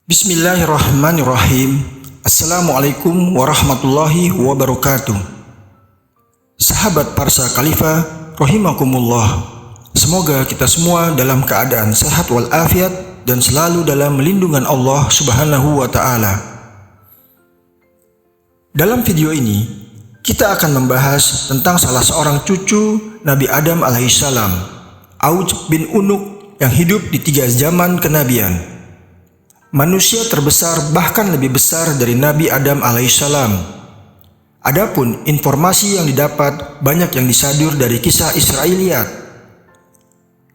Bismillahirrahmanirrahim. Assalamualaikum warahmatullahi wabarakatuh. Sahabat Parsa Khalifah rahimakumullah. Semoga kita semua dalam keadaan sehat walafiat dan selalu dalam lindungan Allah Subhanahu wa taala. Dalam video ini kita akan membahas tentang salah seorang cucu Nabi Adam alaihissalam, Auj bin Unuk, yang hidup di 3 zaman kenabian. Manusia terbesar bahkan lebih besar dari Nabi Adam alaihissalam. Adapun informasi yang didapat banyak yang disadur dari kisah Israiliyat.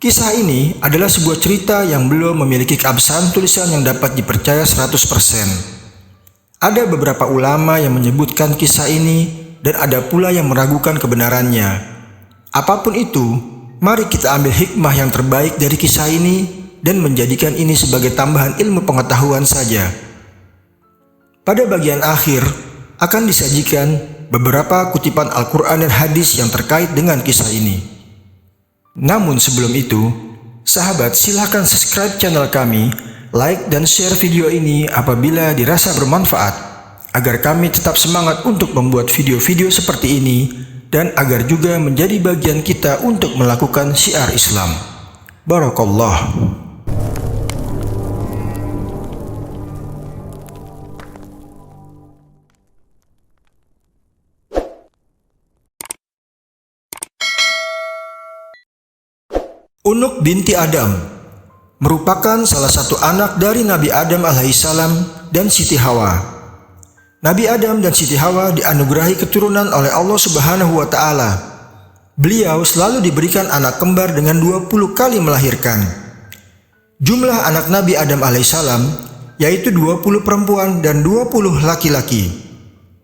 Kisah ini adalah sebuah cerita yang belum memiliki keabsahan tulisan yang dapat dipercaya 100%. Ada beberapa ulama yang menyebutkan kisah ini dan ada pula yang meragukan kebenarannya. Apapun itu, mari kita ambil hikmah yang terbaik dari kisah ini dan menjadikan ini sebagai tambahan ilmu pengetahuan saja. Pada bagian akhir akan disajikan beberapa kutipan Al-Quran dan hadis yang terkait dengan kisah ini. Namun sebelum itu, sahabat silahkan subscribe channel kami, like dan share video ini apabila dirasa bermanfaat, agar kami tetap semangat untuk membuat video-video seperti ini dan agar juga menjadi bagian kita untuk melakukan syiar Islam. Barakallah. Unuk binti Adam merupakan salah satu anak dari Nabi Adam alaihissalam dan Siti Hawa. Nabi Adam dan Siti Hawa dianugerahi keturunan oleh Allah Subhanahu wa taala. Beliau selalu diberikan anak kembar dengan 20 kali melahirkan. Jumlah anak Nabi Adam alaihissalam yaitu 20 perempuan dan 20 laki-laki.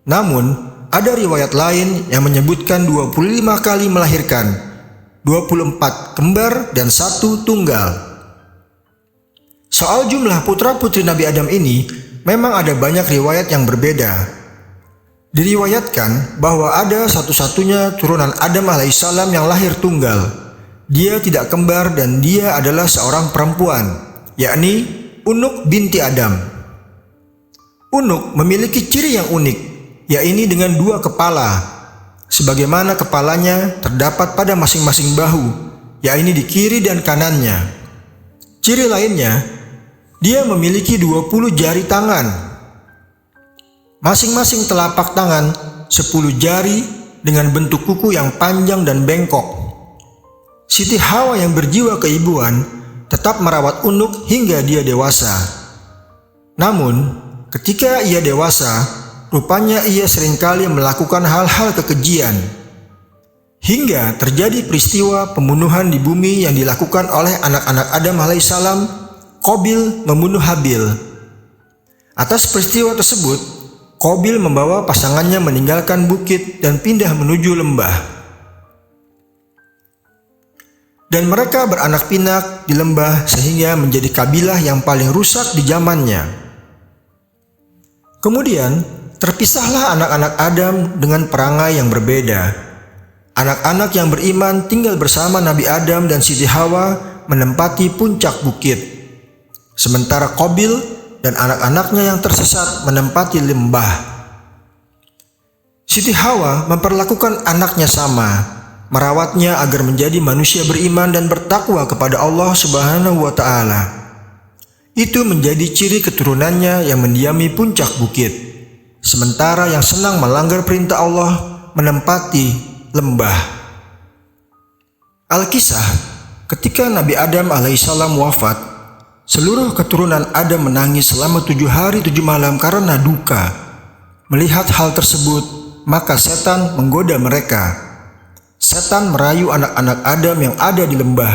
Namun, ada riwayat lain yang menyebutkan 25 kali melahirkan, 24 kembar dan 1 tunggal. Soal jumlah putra-putri Nabi Adam ini memang ada banyak riwayat yang berbeda. Diriwayatkan bahwa ada satu-satunya turunan Adam alaihissalam yang lahir tunggal. Dia tidak kembar dan dia adalah seorang perempuan, yakni Unuk binti Adam. Unuk memiliki ciri yang unik, yakni dengan 2 kepala. Sebagaimana kepalanya terdapat pada masing-masing bahu, yakni di kiri dan kanannya. Ciri lainnya, dia memiliki 20 jari tangan. Masing-masing telapak tangan 10 jari dengan bentuk kuku yang panjang dan bengkok. Siti Hawa yang berjiwa keibuan tetap merawat Unuk hingga dia dewasa. Namun, ketika ia dewasa, rupanya ia seringkali melakukan hal-hal kekejian. Hingga terjadi peristiwa pembunuhan di bumi yang dilakukan oleh anak-anak Adam alaihissalam. Qabil membunuh Habil. Atas peristiwa tersebut, Qabil membawa pasangannya meninggalkan bukit dan pindah menuju lembah. Dan mereka beranak pinak di lembah sehingga menjadi kabilah yang paling rusak di zamannya. Kemudian, terpisahlah anak-anak Adam dengan perangai yang berbeda. Anak-anak yang beriman tinggal bersama Nabi Adam dan Siti Hawa menempati puncak bukit. Sementara Qabil dan anak-anaknya yang tersesat menempati lembah. Siti Hawa memperlakukan anaknya sama, merawatnya agar menjadi manusia beriman dan bertakwa kepada Allah Subhanahu wa taala. Itu menjadi ciri keturunannya yang mendiami puncak bukit. Sementara yang senang melanggar perintah Allah menempati lembah. Al-Kisah, ketika Nabi Adam alaihissalam wafat, seluruh keturunan Adam menangis selama 7 hari 7 malam karena duka. Melihat hal tersebut, maka setan menggoda mereka. Setan merayu anak-anak Adam yang ada di lembah,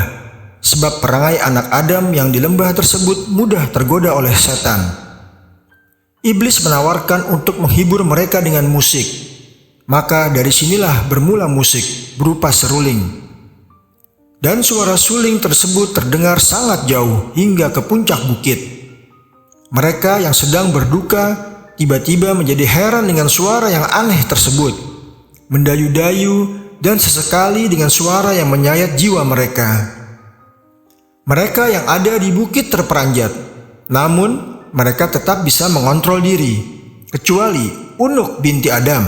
sebab perangai anak Adam yang di lembah tersebut mudah tergoda oleh setan. Iblis menawarkan untuk menghibur mereka dengan musik. Maka dari sinilah bermula musik berupa seruling. Dan suara suling tersebut terdengar sangat jauh hingga ke puncak bukit. Mereka yang sedang berduka tiba-tiba menjadi heran dengan suara yang aneh tersebut. Mendayu-dayu dan sesekali dengan suara yang menyayat jiwa mereka. Mereka yang ada di bukit terperanjat. Namun mereka tetap bisa mengontrol diri, kecuali Unuk binti Adam.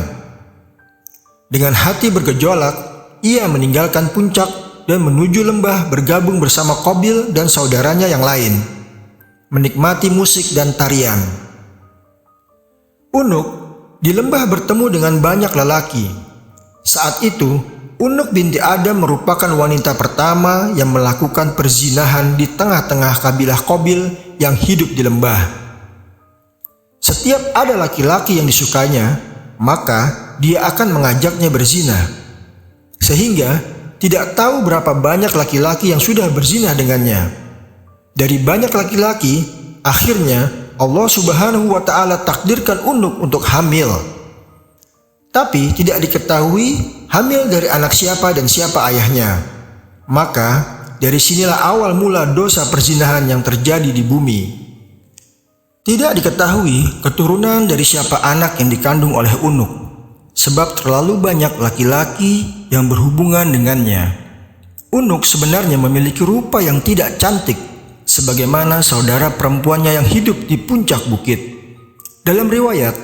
Dengan hati bergejolak, ia meninggalkan puncak dan menuju lembah bergabung bersama Qabil dan saudaranya yang lain, menikmati musik dan tarian. Unuk di lembah bertemu dengan banyak lelaki. Saat itu, Unuk binti Adam merupakan wanita pertama yang melakukan perzinahan di tengah-tengah kabilah Qabil yang hidup di lembah. Setiap ada laki-laki yang disukainya, maka dia akan mengajaknya berzina. Sehingga tidak tahu berapa banyak laki-laki yang sudah berzina dengannya. Dari banyak laki-laki, akhirnya Allah Subhanahu wa Ta'ala takdirkan Unuk untuk hamil. Tapi tidak diketahui hamil dari anak siapa dan siapa ayahnya. Maka dari sinilah awal mula dosa perzinahan yang terjadi di bumi. Tidak diketahui keturunan dari siapa anak yang dikandung oleh Unuk, sebab terlalu banyak laki-laki yang berhubungan dengannya. Unuk sebenarnya memiliki rupa yang tidak cantik, sebagaimana saudara perempuannya yang hidup di puncak bukit. Dalam riwayat,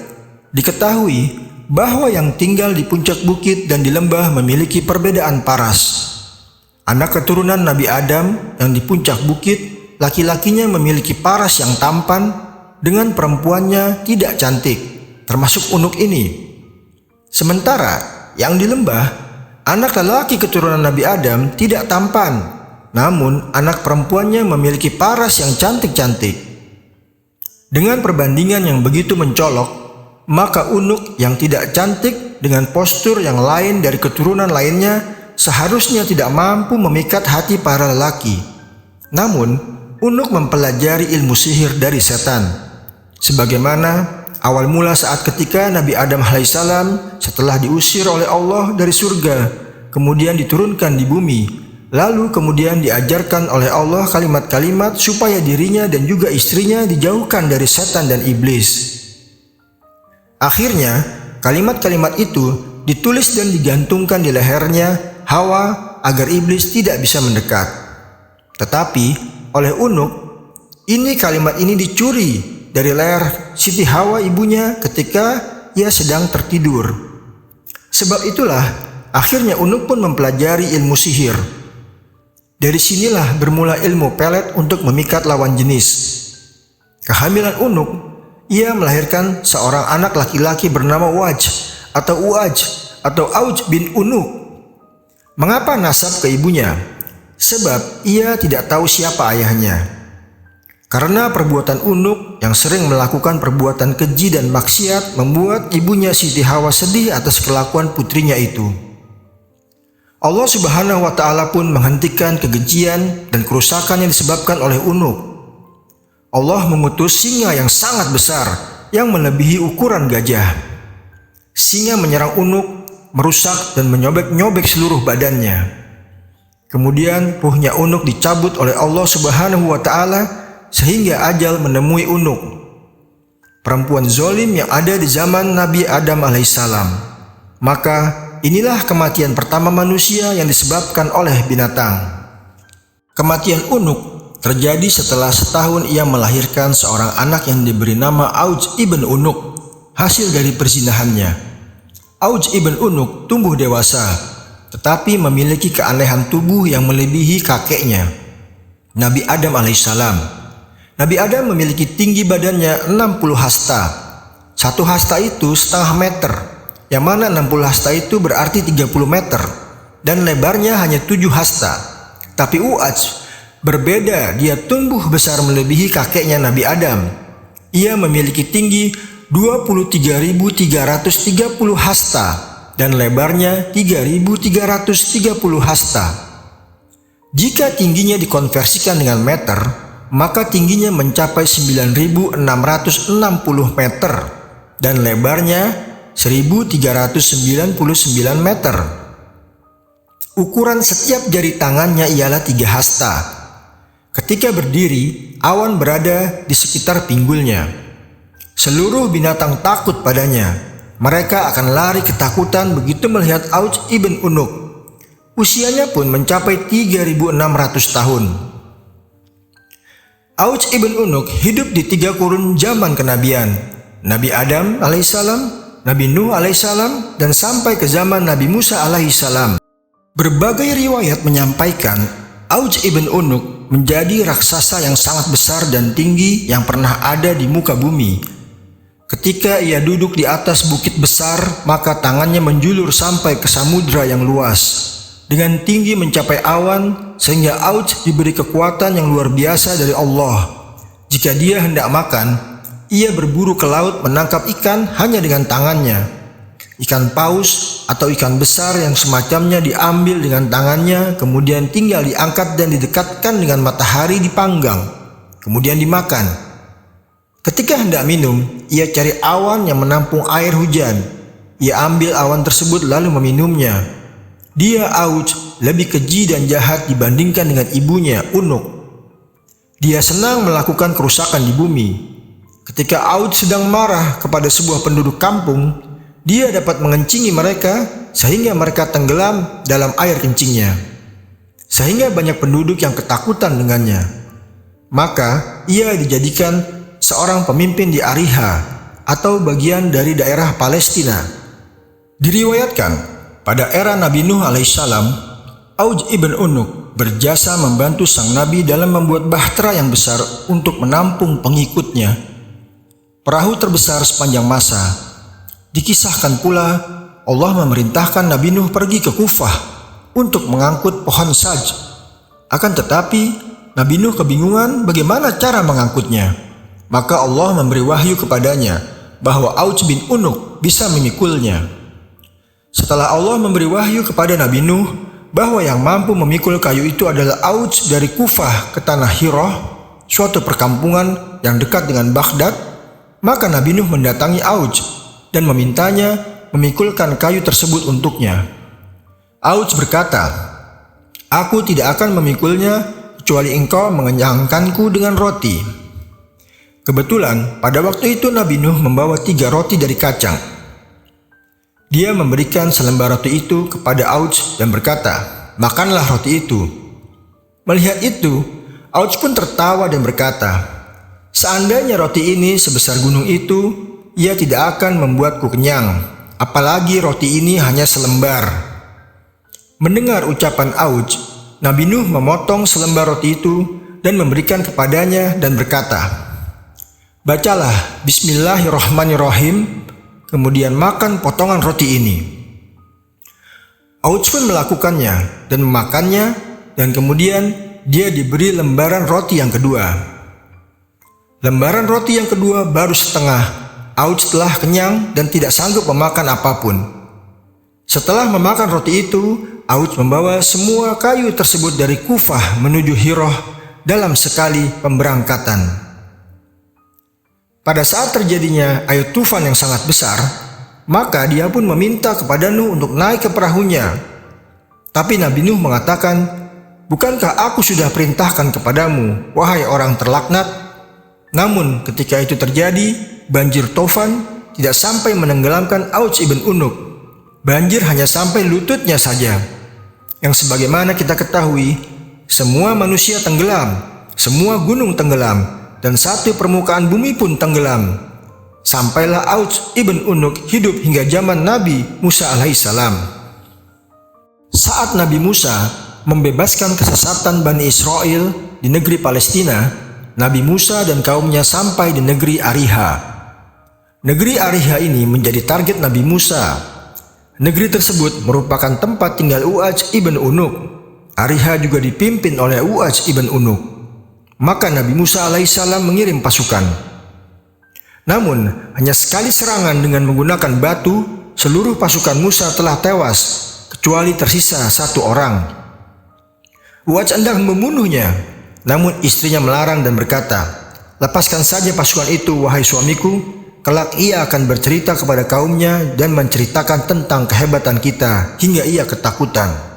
diketahui bahwa yang tinggal di puncak bukit dan di lembah memiliki perbedaan paras. Anak keturunan Nabi Adam yang di puncak bukit, laki-lakinya memiliki paras yang tampan, dengan perempuannya tidak cantik, termasuk Unuk ini. Sementara yang di lembah, anak lelaki keturunan Nabi Adam tidak tampan, namun anak perempuannya memiliki paras yang cantik-cantik. Dengan perbandingan yang begitu mencolok, maka Unuk yang tidak cantik dengan postur yang lain dari keturunan lainnya seharusnya tidak mampu memikat hati para lelaki. Namun, Unuk mempelajari ilmu sihir dari setan. Sebagaimana awal mula saat ketika Nabi Adam alaihissalam setelah diusir oleh Allah dari surga, kemudian diturunkan di bumi, lalu kemudian diajarkan oleh Allah kalimat-kalimat supaya dirinya dan juga istrinya dijauhkan dari setan dan iblis. Akhirnya, kalimat-kalimat itu ditulis dan digantungkan di lehernya Hawa agar iblis tidak bisa mendekat. Tetapi oleh Unuk, ini kalimat ini dicuri dari leher Siti Hawa ibunya ketika ia sedang tertidur. Sebab itulah akhirnya Unuk pun mempelajari ilmu sihir. Dari sinilah bermula ilmu pelet untuk memikat lawan jenis. Kehamilan Unuk, ia melahirkan seorang anak laki-laki bernama Waj atau Uaj atau Auj bin Unuk. Mengapa nasab ke ibunya? Sebab ia tidak tahu siapa ayahnya. Karena perbuatan Unuk yang sering melakukan perbuatan keji dan maksiat membuat ibunya Siti Hawa sedih atas kelakuan putrinya itu. Allah Subhanahu wa Ta'ala pun menghentikan kekejian dan kerusakan yang disebabkan oleh Unuk. Allah mengutus singa yang sangat besar yang melebihi ukuran gajah. Singa menyerang Unuk, merusak dan menyobek-nyobek seluruh badannya. Kemudian ruhnya Unuk dicabut oleh Allah Subhanahu wa Ta'ala sehingga ajal menemui Unuk, perempuan zolim yang ada di zaman Nabi Adam alaihissalam. Maka inilah kematian pertama manusia yang disebabkan oleh binatang. Kematian Unuk terjadi setelah setahun ia melahirkan seorang anak yang diberi nama Auj ibn Unuk, hasil dari perzinahannya. Auj ibn Unuk tumbuh dewasa, tetapi memiliki keanehan tubuh yang melebihi kakeknya, Nabi Adam alaihissalam. Nabi Adam memiliki tinggi badannya 60 hasta. 1 hasta itu setengah meter, yang mana 60 hasta itu berarti 30 meter, dan lebarnya hanya 7 hasta. Tapi Uaj berbeda, dia tumbuh besar melebihi kakeknya Nabi Adam. Ia memiliki tinggi 23.330 hasta dan lebarnya 3.330 hasta. Jika tingginya dikonversikan dengan meter, maka tingginya mencapai 9.660 meter dan lebarnya 1.399 meter. Ukuran setiap jari tangannya ialah 3 hasta. Ketika berdiri, awan berada di sekitar pinggulnya. Seluruh binatang takut padanya. Mereka akan lari ketakutan begitu melihat Auj ibn Unuk. Usianya pun mencapai 3.600 tahun. Auj ibn Unuk hidup di 3 kurun zaman kenabian, Nabi Adam alaihissalam, Nabi Nuh alaihissalam, dan sampai ke zaman Nabi Musa alaihissalam. Berbagai riwayat menyampaikan Auj ibn Unuk menjadi raksasa yang sangat besar dan tinggi yang pernah ada di muka bumi. Ketika ia duduk di atas bukit besar, maka tangannya menjulur sampai ke samudra yang luas. Dengan tinggi mencapai awan, sehingga Auj diberi kekuatan yang luar biasa dari Allah. Jika dia hendak makan, ia berburu ke laut menangkap ikan hanya dengan tangannya. Ikan paus atau ikan besar yang semacamnya diambil dengan tangannya, kemudian tinggal diangkat dan didekatkan dengan matahari dipanggang, kemudian dimakan. Ketika hendak minum, ia cari awan yang menampung air hujan. Ia ambil awan tersebut lalu meminumnya. Dia Auj lebih keji dan jahat dibandingkan dengan ibunya Unuk. Dia senang melakukan kerusakan di bumi. Ketika Auj sedang marah kepada sebuah penduduk kampung, dia dapat mengencingi mereka sehingga mereka tenggelam dalam air kencingnya. Sehingga banyak penduduk yang ketakutan dengannya. Maka ia dijadikan seorang pemimpin di Ariha atau bagian dari daerah Palestina. Diriwayatkan pada era Nabi Nuh alaihissalam, Auj ibn Unuk berjasa membantu sang Nabi dalam membuat bahtera yang besar untuk menampung pengikutnya. Perahu terbesar sepanjang masa. Dikisahkan pula Allah memerintahkan Nabi Nuh pergi ke Kufah untuk mengangkut pohon saj. Akan tetapi Nabi Nuh kebingungan bagaimana cara mengangkutnya. Maka Allah memberi wahyu kepadanya bahwa Auj bin Unuk bisa memikulnya. Setelah Allah memberi wahyu kepada Nabi Nuh bahwa yang mampu memikul kayu itu adalah Auj dari Kufah ke tanah Hirah, suatu perkampungan yang dekat dengan Baghdad, maka Nabi Nuh mendatangi Auj dan memintanya memikulkan kayu tersebut untuknya. Auj berkata, "Aku tidak akan memikulnya kecuali engkau mengenyangkanku dengan roti." Kebetulan pada waktu itu Nabi Nuh membawa 3 roti dari kacang. Dia memberikan selembar roti itu kepada Auj dan berkata, "Makanlah roti itu." Melihat itu, Auj pun tertawa dan berkata, "Seandainya roti ini sebesar gunung itu, ia tidak akan membuatku kenyang, apalagi roti ini hanya selembar." Mendengar ucapan Auj, Nabi Nuh memotong selembar roti itu dan memberikan kepadanya dan berkata, "Bacalah Bismillahirrahmanirrahim, kemudian makan potongan roti ini." Auj pun melakukannya dan memakannya, dan kemudian dia diberi lembaran roti yang kedua. Lembaran roti yang kedua baru setengah. Auj telah kenyang dan tidak sanggup memakan apapun. Setelah memakan roti itu, Auj membawa semua kayu tersebut dari Kufah menuju Hirah dalam sekali pemberangkatan. Pada saat terjadinya air tufan yang sangat besar, maka dia pun meminta kepada Nuh untuk naik ke perahunya. Tapi Nabi Nuh mengatakan, "Bukankah aku sudah perintahkan kepadamu, wahai orang terlaknat?" Namun ketika itu terjadi, banjir tufan tidak sampai menenggelamkan Auj ibn Unuk. Banjir hanya sampai lututnya saja. Yang sebagaimana kita ketahui, semua manusia tenggelam, semua gunung tenggelam, dan satu permukaan bumi pun tenggelam. Sampailah Auj ibn Unuk hidup hingga zaman Nabi Musa alaihissalam. Saat Nabi Musa membebaskan kesesatan Bani Israel di negeri Palestina, Nabi Musa dan kaumnya sampai di negeri Ariha. Negeri Ariha ini menjadi target Nabi Musa. Negeri tersebut merupakan tempat tinggal Uaj ibn Unuk. Ariha juga dipimpin oleh Uaj ibn Unuk. Maka Nabi Musa alaihissalam mengirim pasukan. Namun, hanya sekali serangan dengan menggunakan batu, seluruh pasukan Musa telah tewas, kecuali tersisa 1 orang. Uaj hendak membunuhnya, namun istrinya melarang dan berkata, "Lepaskan saja pasukan itu, wahai suamiku, kelak ia akan bercerita kepada kaumnya dan menceritakan tentang kehebatan kita hingga ia ketakutan."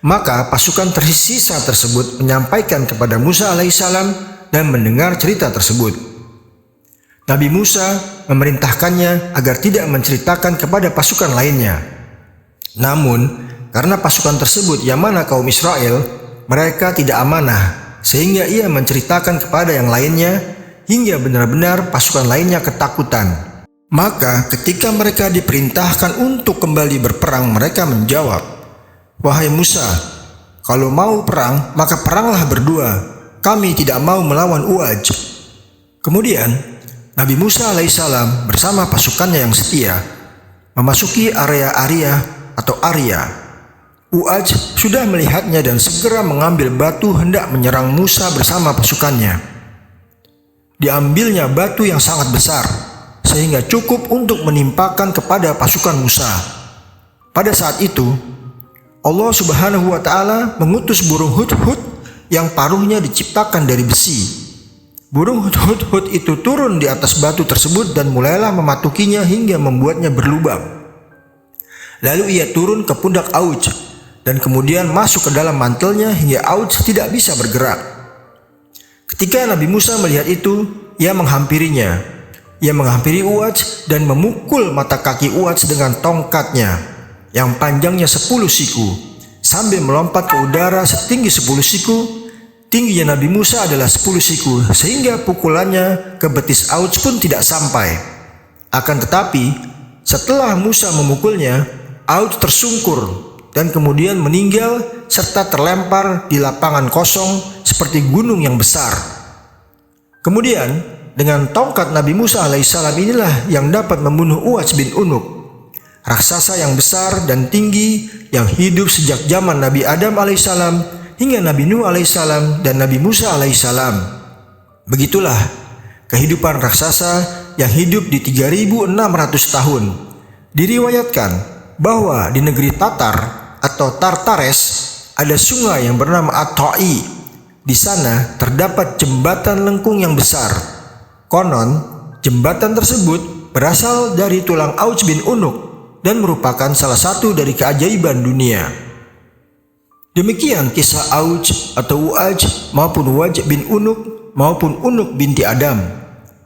Maka pasukan tersisa tersebut menyampaikan kepada Musa alaihissalam dan mendengar cerita tersebut. Nabi Musa memerintahkannya agar tidak menceritakan kepada pasukan lainnya. Namun, karena pasukan tersebut yang mana kaum Israel, mereka tidak amanah sehingga ia menceritakan kepada yang lainnya hingga benar-benar pasukan lainnya ketakutan. Maka ketika mereka diperintahkan untuk kembali berperang, mereka menjawab, "Wahai Musa, kalau mau perang maka peranglah berdua, kami tidak mau melawan Uaj." Kemudian Nabi Musa alaihissalam bersama pasukannya yang setia memasuki area Arya. Uaj sudah melihatnya dan segera mengambil batu hendak menyerang Musa bersama pasukannya. Diambilnya batu yang sangat besar sehingga cukup untuk menimpakan kepada pasukan Musa. Pada saat itu Allah Subhanahu wa Ta'ala mengutus burung hudhud yang paruhnya diciptakan dari besi. Burung hudhud itu turun di atas batu tersebut dan mulailah mematukinya hingga membuatnya berlubang. Lalu ia turun ke pundak Auj dan kemudian masuk ke dalam mantelnya hingga Auj tidak bisa bergerak. Ketika Nabi Musa melihat itu, ia menghampirinya. Ia menghampiri Uaj dan memukul mata kaki Uaj dengan tongkatnya yang panjangnya 10 siku sambil melompat ke udara setinggi 10 siku. Tingginya Nabi Musa adalah 10 siku sehingga pukulannya ke betis Auj pun tidak sampai. Akan tetapi setelah Musa memukulnya, Auj tersungkur dan kemudian meninggal serta terlempar di lapangan kosong seperti gunung yang besar. Kemudian dengan tongkat Nabi Musa alaihissalam inilah yang dapat membunuh Uaj bin Unuk, raksasa yang besar dan tinggi yang hidup sejak zaman Nabi Adam alaihissalam hingga Nabi Nuh alaihissalam dan Nabi Musa alaihissalam. Begitulah kehidupan raksasa yang hidup di 3600 tahun. Diriwayatkan bahwa di negeri Tatar atau Tartares ada sungai yang bernama At-Ta'i. Di sana terdapat jembatan lengkung yang besar. Konon, jembatan tersebut berasal dari tulang Auj bin Unuk dan merupakan salah satu dari keajaiban dunia. Demikian kisah Auj atau Uaj maupun Uaj bin Unuk maupun Unuk binti Adam.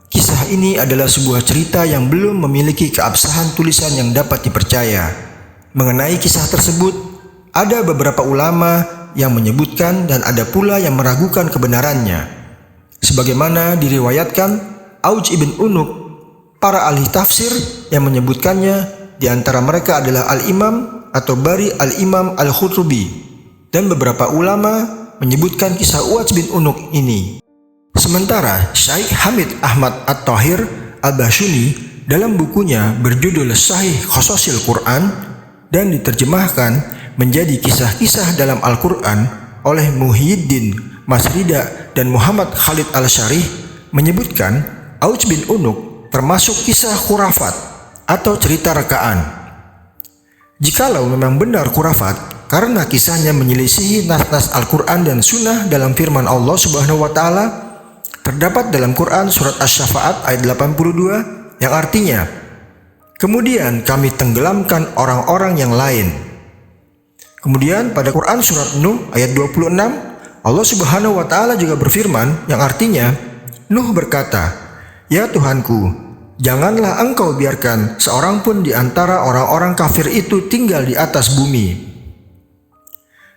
Kisah ini adalah sebuah cerita yang belum memiliki keabsahan tulisan yang dapat dipercaya. Mengenai kisah tersebut, ada beberapa ulama yang menyebutkan dan ada pula yang meragukan kebenarannya. Sebagaimana diriwayatkan Auj ibn Unuk, para ahli tafsir yang menyebutkannya di antara mereka adalah Al-Imam atau Bari Al-Imam Al-Khutubi, dan beberapa ulama menyebutkan kisah Uaj bin Unuk ini. Sementara Syekh Hamid Ahmad At-Thahir Al-Bashuni dalam bukunya berjudul Sahih Qasasil Quran dan diterjemahkan menjadi kisah-kisah dalam Al-Quran oleh Muhyiddin Masrida dan Muhammad Khalid Al-Syarih menyebutkan Auj bin Unuk termasuk kisah khurafat atau cerita rekaan. Jikalau memang benar khurafat karena kisahnya menyelisihi nas-nas Al-Quran dan Sunnah dalam firman Allah Subhanahu wa Ta'ala, terdapat dalam Quran surat Asy-Syafa'at ayat 82 yang artinya, "Kemudian kami tenggelamkan orang-orang yang lain." Kemudian pada Quran surat Nuh ayat 26, Allah Subhanahu wa Ta'ala juga berfirman yang artinya, Nuh berkata, "Ya Tuhanku, janganlah engkau biarkan seorang pun di antara orang-orang kafir itu tinggal di atas bumi."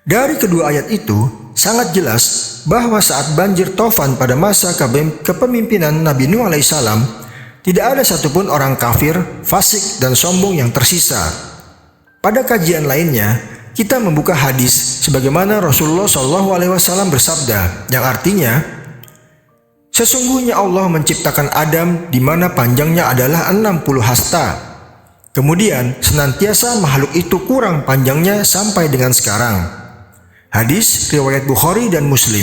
Dari kedua ayat itu sangat jelas bahwa saat banjir Tofan pada masa kepemimpinan Nabi Nuh alaihissalam, tidak ada satupun orang kafir, fasik dan sombong yang tersisa. Pada kajian lainnya, kita membuka hadis sebagaimana Rasulullah SAW bersabda yang artinya, "Sesungguhnya Allah menciptakan Adam di mana panjangnya adalah 60 hasta. Kemudian senantiasa makhluk itu kurang panjangnya sampai dengan sekarang." Hadis riwayat Bukhari dan Muslim.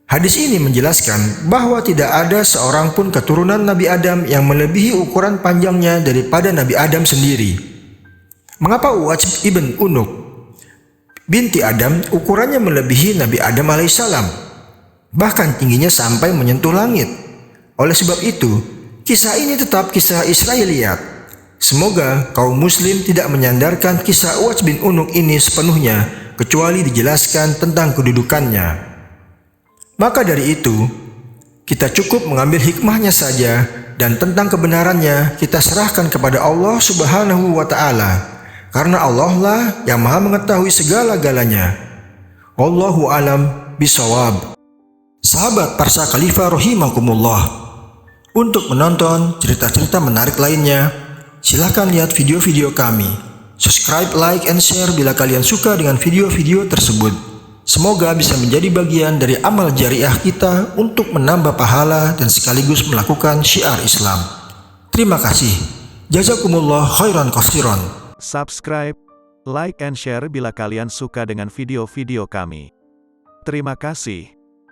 Hadis ini menjelaskan bahwa tidak ada seorang pun keturunan Nabi Adam yang melebihi ukuran panjangnya daripada Nabi Adam sendiri. Mengapa Uaj ibn Unuk binti Adam ukurannya melebihi Nabi Adam alaihissalam? Bahkan tingginya sampai menyentuh langit. Oleh sebab itu, kisah ini tetap kisah Israiliyat. Semoga kaum muslim tidak menyandarkan kisah Uaj bin Unuk ini sepenuhnya, kecuali dijelaskan tentang kedudukannya. Maka dari itu, kita cukup mengambil hikmahnya saja dan tentang kebenarannya kita serahkan kepada Allah Subhanahu wa Ta'ala. Karena Allah lah yang Maha mengetahui segala-galanya. Wallahu alam bisawab. Sahabat Parsa Khalifa rahimakumullah. Untuk menonton cerita-cerita menarik lainnya, silahkan lihat video-video kami. Subscribe, like, and share bila kalian suka dengan video-video tersebut. Semoga bisa menjadi bagian dari amal jariah kita untuk menambah pahala dan sekaligus melakukan syiar Islam. Terima kasih. Jazakumullah khairan katsiran. Subscribe, like and share bila kalian suka dengan video-video kami. Terima kasih.